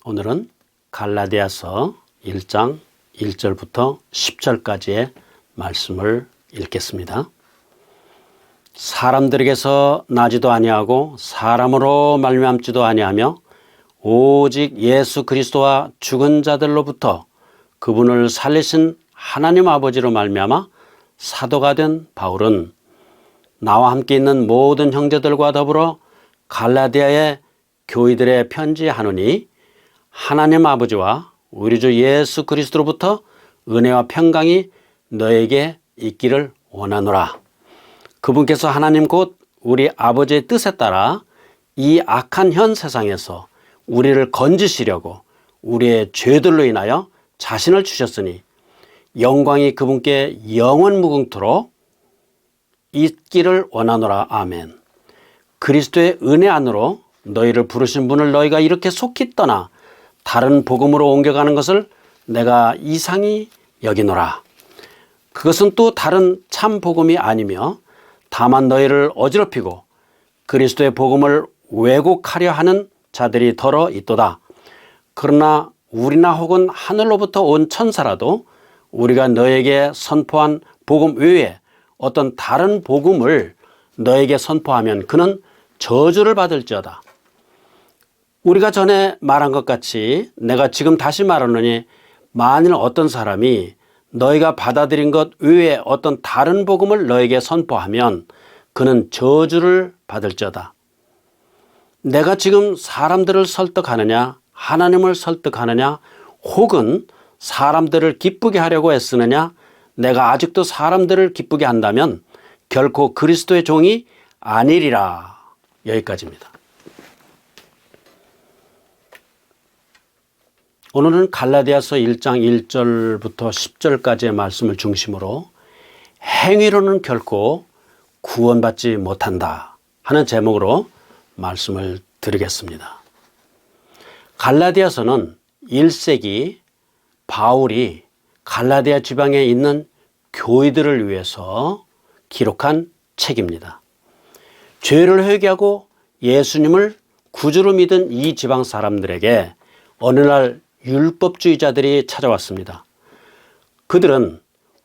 오늘은 갈라디아서 1장 1절부터 10절까지의 말씀을 읽겠습니다. 사람들에게서 나지도 아니하고 사람으로 말미암지도 아니하며 오직 예수 그리스도와 죽은 자들로부터 그분을 살리신 하나님 아버지로 말미암아 사도가 된 바울은 나와 함께 있는 모든 형제들과 더불어 갈라디아의 교회들에 편지하노니 하나님 아버지와 우리 주 예수 그리스도로부터 은혜와 평강이 너에게 있기를 원하노라. 그분께서 하나님 곧 우리 아버지의 뜻에 따라 이 악한 현 세상에서 우리를 건지시려고 우리의 죄들로 인하여 자신을 주셨으니 영광이 그분께 영원 무궁토록 있기를 원하노라. 아멘. 그리스도의 은혜 안으로 너희를 부르신 분을 너희가 이렇게 속히 떠나 다른 복음으로 옮겨가는 것을 내가 이상히 여기노라. 그것은 또 다른 참 복음이 아니며 다만 너희를 어지럽히고 그리스도의 복음을 왜곡하려 하는 자들이 더러 있도다. 그러나 우리나 혹은 하늘로부터 온 천사라도 우리가 너에게 선포한 복음 외에 어떤 다른 복음을 너에게 선포하면 그는 저주를 받을지어다. 우리가 전에 말한 것 같이 내가 지금 다시 말하노니 만일 어떤 사람이 너희가 받아들인 것 외에 어떤 다른 복음을 너에게 선포하면 그는 저주를 받을지어다. 내가 지금 사람들을 설득하느냐 하나님을 설득하느냐 혹은 사람들을 기쁘게 하려고 애쓰느냐 내가 아직도 사람들을 기쁘게 한다면 결코 그리스도의 종이 아니리라. 여기까지입니다. 오늘은 갈라디아서 1장 1절부터 10절까지의 말씀을 중심으로 행위로는 결코 구원받지 못한다 하는 제목으로 말씀을 드리겠습니다. 갈라디아서는 1세기 바울이 갈라디아 지방에 있는 교회들을 위해서 기록한 책입니다. 죄를 회개하고 예수님을 구주로 믿은 이 지방 사람들에게 어느 날 율법주의자들이 찾아왔습니다. 그들은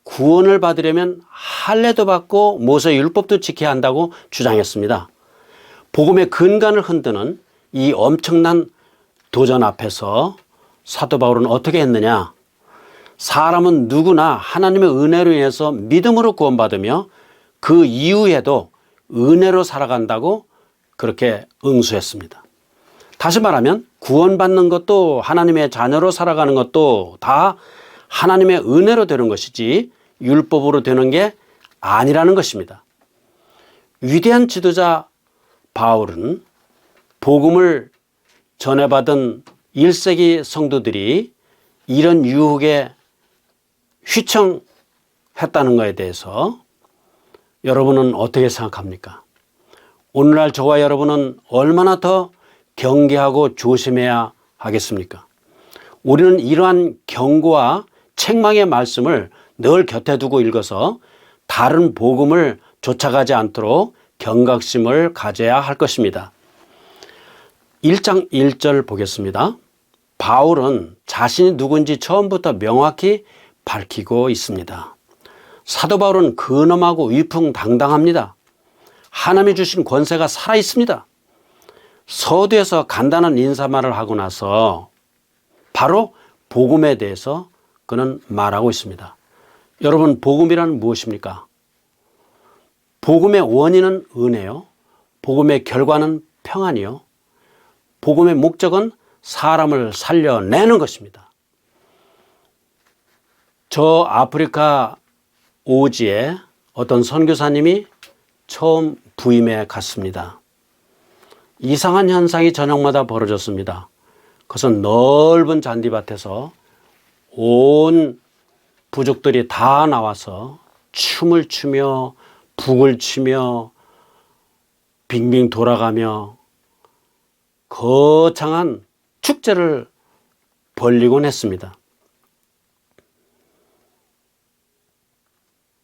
구원을 받으려면 할례도 받고 모세 율법도 지켜야 한다고 주장했습니다. 복음의 근간을 흔드는 이 엄청난 도전 앞에서 사도 바울은 어떻게 했느냐? 사람은 누구나 하나님의 은혜로 인해서 믿음으로 구원받으며 그 이후에도 은혜로 살아간다고 그렇게 응수했습니다. 다시 말하면 구원받는 것도 하나님의 자녀로 살아가는 것도 다 하나님의 은혜로 되는 것이지 율법으로 되는 게 아니라는 것입니다. 위대한 지도자 바울은 복음을 전해받은 1세기 성도들이 이런 유혹에 휘청했다는 것에 대해서 여러분은 어떻게 생각합니까? 오늘날 저와 여러분은 얼마나 더 경계하고 조심해야 하겠습니까? 우리는 이러한 경고와 책망의 말씀을 늘 곁에 두고 읽어서 다른 복음을 쫓아가지 않도록 경각심을 가져야 할 것입니다. 1장 1절 보겠습니다. 바울은 자신이 누군지 처음부터 명확히 밝히고 있습니다. 사도 바울은 근엄하고 위풍당당합니다. 하나님이 주신 권세가 살아있습니다. 서두에서 간단한 인사말을 하고 나서 바로 복음에 대해서 그는 말하고 있습니다. 여러분, 복음이란 무엇입니까? 복음의 원인은 은혜요. 복음의 결과는 평안이요. 복음의 목적은 사람을 살려내는 것입니다. 저 아프리카 오지에 어떤 선교사님이 처음 부임해 갔습니다. 이상한 현상이 저녁마다 벌어졌습니다. 그것은 넓은 잔디밭에서 온 부족들이 다 나와서 춤을 추며 북을 치며 빙빙 돌아가며 거창한 축제를 벌리곤 했습니다.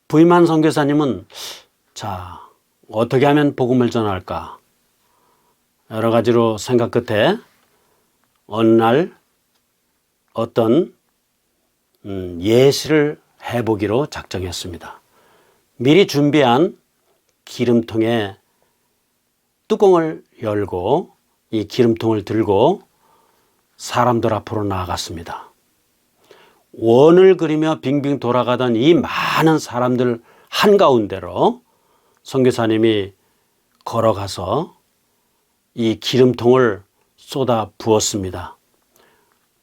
부임한 선교사님은 자, 어떻게 하면 복음을 전할까? 여러 가지로 생각 끝에 어느 날 어떤 예시를 해보기로 작정했습니다. 미리 준비한 기름통에 뚜껑을 열고 이 기름통을 들고 사람들 앞으로 나아갔습니다. 원을 그리며 빙빙 돌아가던 이 많은 사람들 한가운데로 선교사님이 걸어가서 이 기름통을 쏟아 부었습니다.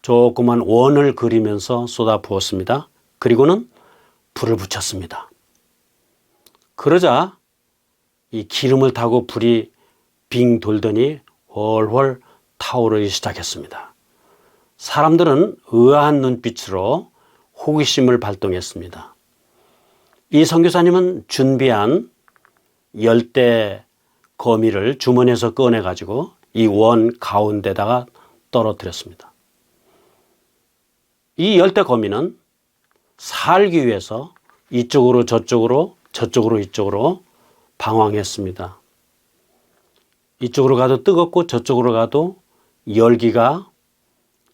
조그만 원을 그리면서 쏟아 부었습니다. 그리고는 불을 붙였습니다. 그러자 이 기름을 타고 불이 빙 돌더니 훨훨 타오르기 시작했습니다. 사람들은 의아한 눈빛으로 호기심을 발동했습니다. 이 선교사님은 준비한 열대 거미를 주머니에서 꺼내가지고 이 원 가운데다가 떨어뜨렸습니다. 이 열대 거미는 살기 위해서 이쪽으로 저쪽으로 저쪽으로 이쪽으로 방황했습니다. 이쪽으로 가도 뜨겁고 저쪽으로 가도 열기가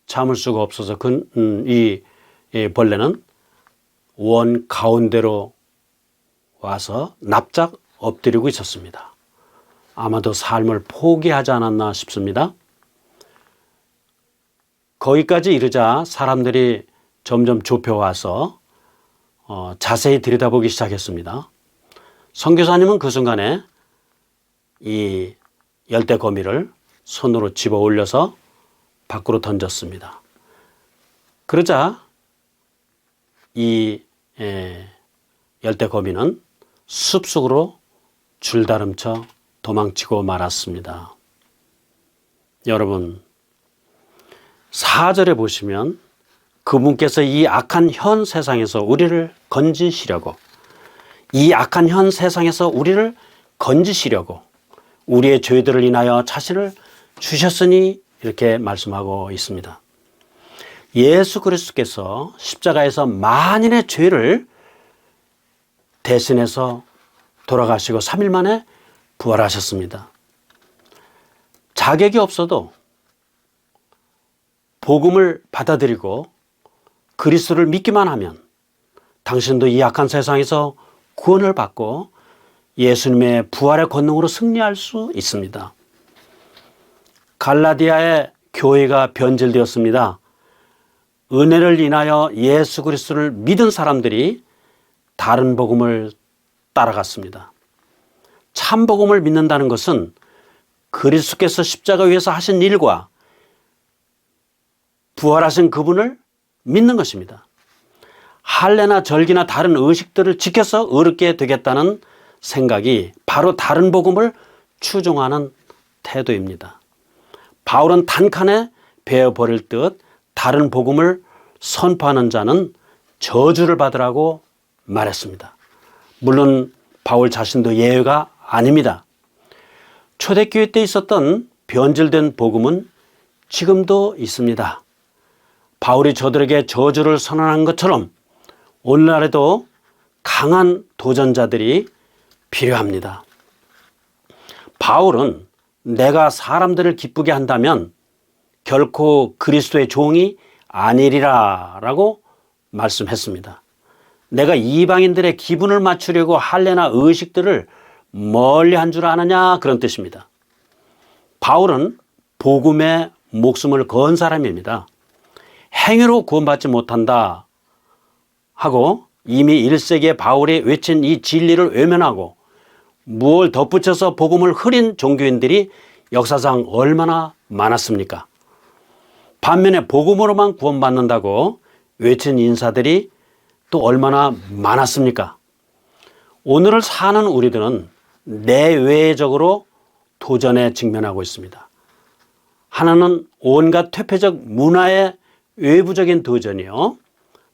참을 수가 없어서 이 벌레는 원 가운데로 와서 납작 엎드리고 있었습니다. 아마도 삶을 포기하지 않았나 싶습니다. 거기까지 이르자 사람들이 점점 좁혀와서 자세히 들여다보기 시작했습니다. 선교사님은 그 순간에 이 열대 거미를 손으로 집어 올려서 밖으로 던졌습니다. 그러자 이 열대 거미는 숲속으로 줄다름쳐 도망치고 말았습니다. 여러분, 4절에 보시면 그분께서 이 악한 현 세상에서 우리를 건지시려고, 이 악한 현 세상에서 우리를 건지시려고 우리의 죄들을 인하여 자신을 주셨으니 이렇게 말씀하고 있습니다. 예수 그리스도께서 십자가에서 만인의 죄를 대신해서 돌아가시고 3일 만에 부활하셨습니다. 자격이 없어도 복음을 받아들이고 그리스도를 믿기만 하면 당신도 이 악한 세상에서 구원을 받고 예수님의 부활의 권능으로 승리할 수 있습니다. 갈라디아의 교회가 변질되었습니다. 은혜를 인하여 예수 그리스도를 믿은 사람들이 다른 복음을 따라갔습니다. 참 복음을 믿는다는 것은 그리스도께서 십자가 위에서 하신 일과 부활하신 그분을 믿는 것입니다. 할례나 절기나 다른 의식들을 지켜서 의롭게 되겠다는 생각이 바로 다른 복음을 추종하는 태도입니다. 바울은 단칸에 베어버릴 듯 다른 복음을 선포하는 자는 저주를 받으라고 말했습니다. 물론 바울 자신도 예외가 아닙니다. 초대교회 때 있었던 변질된 복음은 지금도 있습니다. 바울이 저들에게 저주를 선언한 것처럼 오늘날에도 강한 도전자들이 필요합니다. 바울은 내가 사람들을 기쁘게 한다면 결코 그리스도의 종이 아니리라 라고 말씀했습니다. 내가 이방인들의 기분을 맞추려고 할례나 의식들을 멀리 한 줄 아느냐 그런 뜻입니다. 바울은 복음에 목숨을 건 사람입니다. 행위로 구원받지 못한다 하고 이미 1세기에 바울이 외친 이 진리를 외면하고 무엇을 덧붙여서 복음을 흐린 종교인들이 역사상 얼마나 많았습니까? 반면에 복음으로만 구원받는다고 외친 인사들이 또 얼마나 많았습니까? 오늘을 사는 우리들은 내외적으로 도전에 직면하고 있습니다. 하나는 온갖 퇴폐적 문화의 외부적인 도전이요.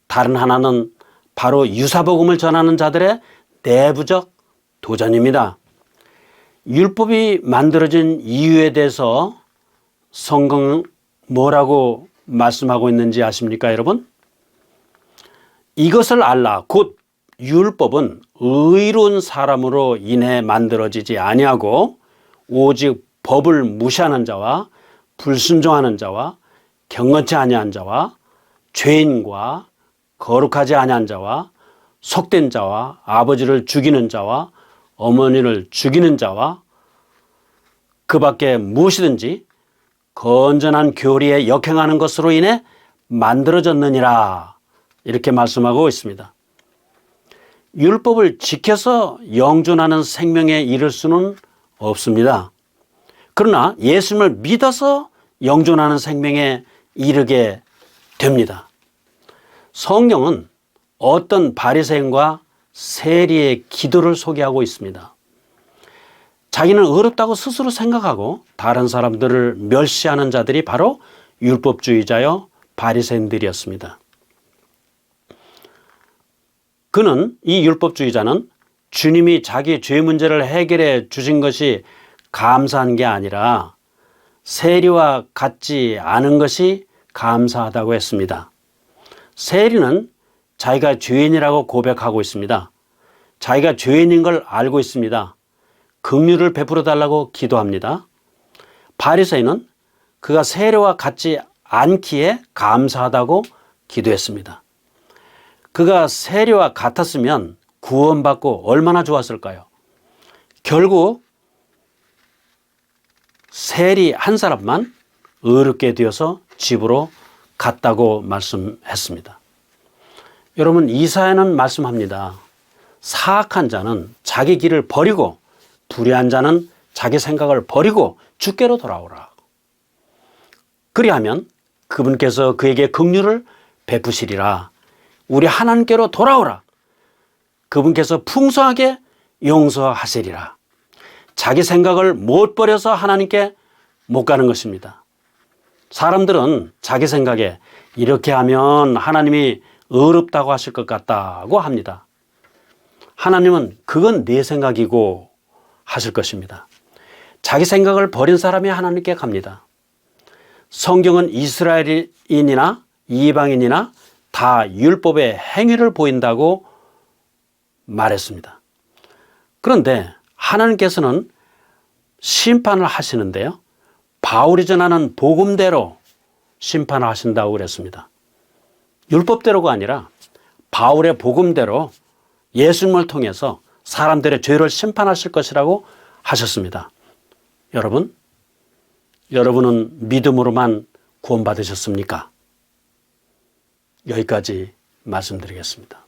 다른 하나는 바로 유사복음을 전하는 자들의 내부적 도전입니다. 율법이 만들어진 이유에 대해서 성경은 뭐라고 말씀하고 있는지 아십니까, 여러분? 이것을 알라. 곧 율법은 의로운 사람으로 인해 만들어지지 아니하고 오직 법을 무시하는 자와 불순종하는 자와 경건치 아니한 자와 죄인과 거룩하지 아니한 자와 속된 자와 아버지를 죽이는 자와 어머니를 죽이는 자와 그 밖에 무엇이든지 건전한 교리에 역행하는 것으로 인해 만들어졌느니라 이렇게 말씀하고 있습니다. 율법을 지켜서 영존하는 생명에 이를 수는 없습니다. 그러나 예수님을 믿어서 영존하는 생명에 이르게 됩니다. 성경은 어떤 바리새인과 세리의 기도를 소개하고 있습니다. 자기는 어렵다고 스스로 생각하고 다른 사람들을 멸시하는 자들이 바로 율법주의자여 바리새인들이었습니다. 이 율법주의자는 주님이 자기 죄 문제를 해결해 주신 것이 감사한 게 아니라 세리와 같지 않은 것이 감사하다고 했습니다. 세리는 자기가 죄인이라고 고백하고 있습니다. 자기가 죄인인 걸 알고 있습니다. 긍휼을 베풀어 달라고 기도합니다. 바리새인은 그가 세리와 같지 않기에 감사하다고 기도했습니다. 그가 세리와 같았으면 구원받고 얼마나 좋았을까요? 결국 세리 한 사람만 의롭게 되어서 집으로 갔다고 말씀했습니다. 여러분, 이사야는 말씀합니다. 사악한 자는 자기 길을 버리고 불의한 자는 자기 생각을 버리고 주께로 돌아오라. 그리하면 그분께서 그에게 긍휼을 베푸시리라. 우리 하나님께로 돌아오라. 그분께서 풍성하게 용서하시리라. 자기 생각을 못 버려서 하나님께 못 가는 것입니다. 사람들은 자기 생각에 이렇게 하면 하나님이 어렵다고 하실 것 같다고 합니다. 하나님은 그건 내 생각이고 하실 것입니다. 자기 생각을 버린 사람이 하나님께 갑니다. 성경은 이스라엘인이나 이방인이나 다 율법의 행위를 보인다고 말했습니다. 그런데 하나님께서는 심판을 하시는데요. 바울이 전하는 복음대로 심판을 하신다고 그랬습니다. 율법대로가 아니라 바울의 복음대로 예수님을 통해서 사람들의 죄를 심판하실 것이라고 하셨습니다. 여러분은 믿음으로만 구원받으셨습니까? 여기까지 말씀드리겠습니다.